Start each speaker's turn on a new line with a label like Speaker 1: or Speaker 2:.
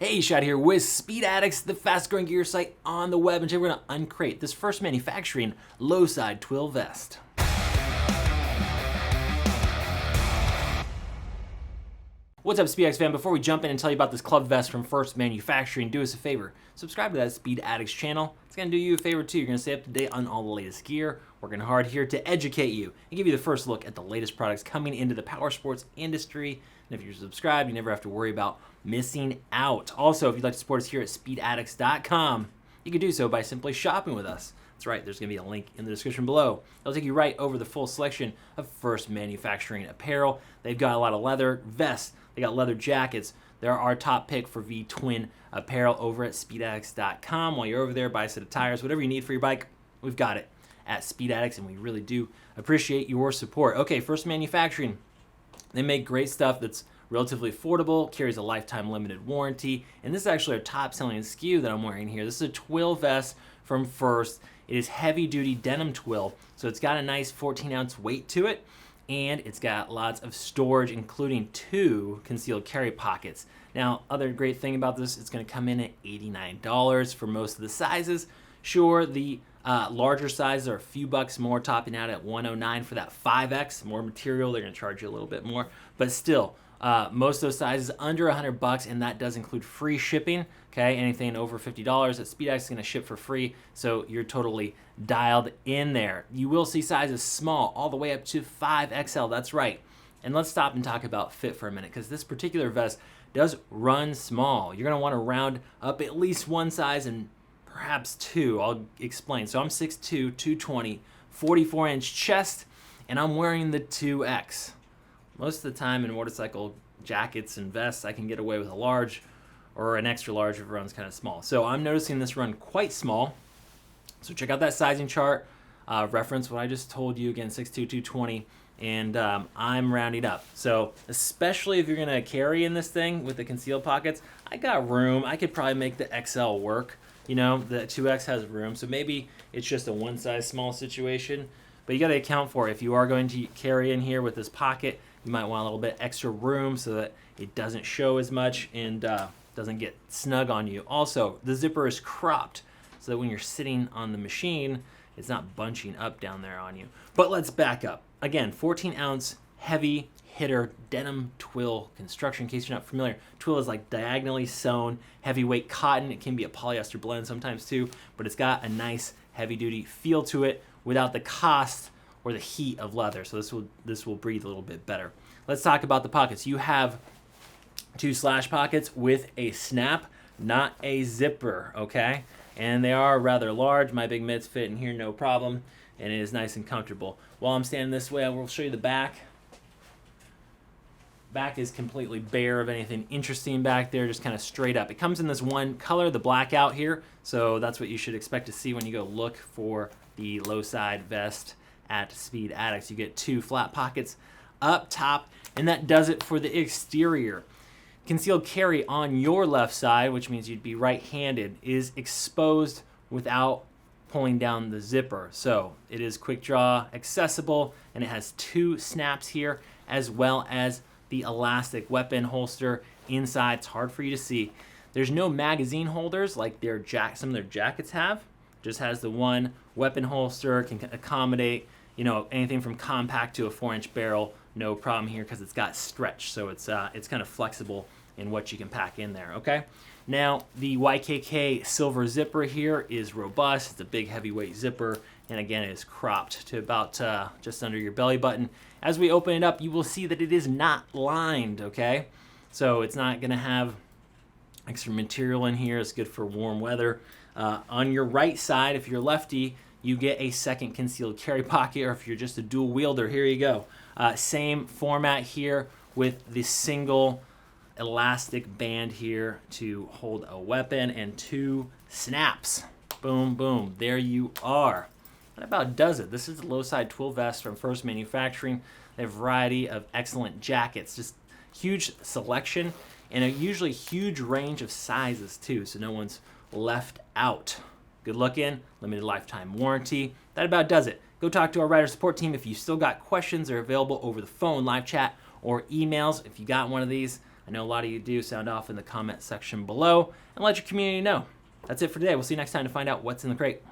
Speaker 1: Hey, Shad here with Speed Addicts, the fast growing gear site on the web, and today we're going to uncrate this first manufacturing Lowside Twill vest. What's up, SpeedX fan? Before we jump in and tell you about this club vest from First Manufacturing, do us a favor. Subscribe to that Speed Addicts channel. It's going to do you a favor too. You're going to stay up to date on all the latest gear, working hard here to educate you and give you the first look at the latest products coming into the power sports industry. And if you're subscribed, you never have to worry about missing out. Also, if you'd like to support us here at speedaddicts.com, you can do so by simply shopping with us. That's right, there's going to be a link in the description below. It'll take you right over the full selection of First Manufacturing apparel. They've got a lot of leather vests. They got leather jackets. They're our top pick for V-twin apparel over at speedaddicts.com. While you're over there, buy a set of tires, whatever you need for your bike, we've got it at Speed Addicts, and we really do appreciate your support. Okay, First Manufacturing. They make great stuff that's relatively affordable, carries a lifetime limited warranty, and this is actually our top selling SKU that I'm wearing here. This is a twill vest from First. It is heavy duty denim twill, so it's got a nice 14-ounce weight to it, and it's got lots of storage, including 2 concealed carry pockets. Now, other great thing about this, it's going to come in at $89 for most of the sizes. Sure, the larger sizes are a few bucks more, topping out at $109 for that 5X. More material, they're going to charge you a little bit more, but still, most of those sizes under $100, and that does include free shipping. Okay, anything over $50 at SpeedX is going to ship for free, so you're totally dialed in there. You will see sizes small all the way up to 5XL. That's right. And let's stop and talk about fit for a minute, because this particular vest does run small. You're going to want to round up at least one size and perhaps 2. I'll explain. So I'm 6'2", 220, 44-inch chest, and I'm wearing the 2X. Most of the time in motorcycle jackets and vests, I can get away with a large or an extra large if it runs kind of small. So I'm noticing this run quite small. So check out that sizing chart. Reference what I just told you. Again, 6'2", 220, and I'm rounding up. So especially if you're going to carry in this thing with the concealed pockets, I got room. I could probably make the XL work. You know, the 2X has room, so maybe it's just a one size small situation. But you got to account for it. If you are going to carry in here with this pocket, you might want a little bit extra room so that it doesn't show as much and doesn't get snug on you. Also, the zipper is cropped so that when you're sitting on the machine, it's not bunching up down there on you. But let's back up. Again, 14-ounce heavy hitter denim twill construction. In case you're not familiar, twill is like diagonally sewn heavyweight cotton. It can be a polyester blend sometimes too, but it's got a nice heavy-duty feel to it without the cost or the heat of leather. So this will breathe a little bit better. Let's talk about the pockets. You have 2 slash pockets with a snap, not a zipper, okay? And they are rather large. My big mitts fit in here no problem, and it is nice and comfortable. While I'm standing this way, I will show you the back. Back is completely bare of anything interesting back there, just kind of straight up. It comes in this one color, the blackout here, so that's what you should expect to see when you go look for the Lowside vest at Speed Addicts. You get 2 flat pockets up top, and that does it for the exterior. Concealed carry on your left side, which means you'd be right-handed, is exposed without pulling down the zipper. So it is quick draw accessible, and it has 2 snaps here, as well as the elastic weapon holster inside. It's hard for you to see. There's no magazine holders like some of their jackets have. Just has the one weapon holster, can accommodate, you know, anything from compact to a 4-inch barrel. No problem here because it's got stretch, so it's kind of flexible in what you can pack in there. Okay. Now the YKK silver zipper here is robust. It's a big heavyweight zipper, and again, it is cropped to about just under your belly button. As we open it up, you will see that it is not lined. Okay, so it's not going to have extra material in here. It's good for warm weather. On your right side, if you're lefty, you get a second concealed carry pocket, or if you're just a dual wielder, here you go. Same format here with the single elastic band here to hold a weapon and 2 snaps. Boom, boom. There you are. That about does it. This is the Lowside Twill vest from First Manufacturing. They have a variety of excellent jackets, just huge selection, and a usually huge range of sizes too, so no one's left out. Good looking, limited lifetime warranty. That about does it. Go talk to our rider support team if you still got questions. They're available over the phone, live chat, or emails. If you got one of these, I know a lot of you do. Sound off in the comment section below and let your community know. That's it for today. We'll see you next time to find out what's in the crate.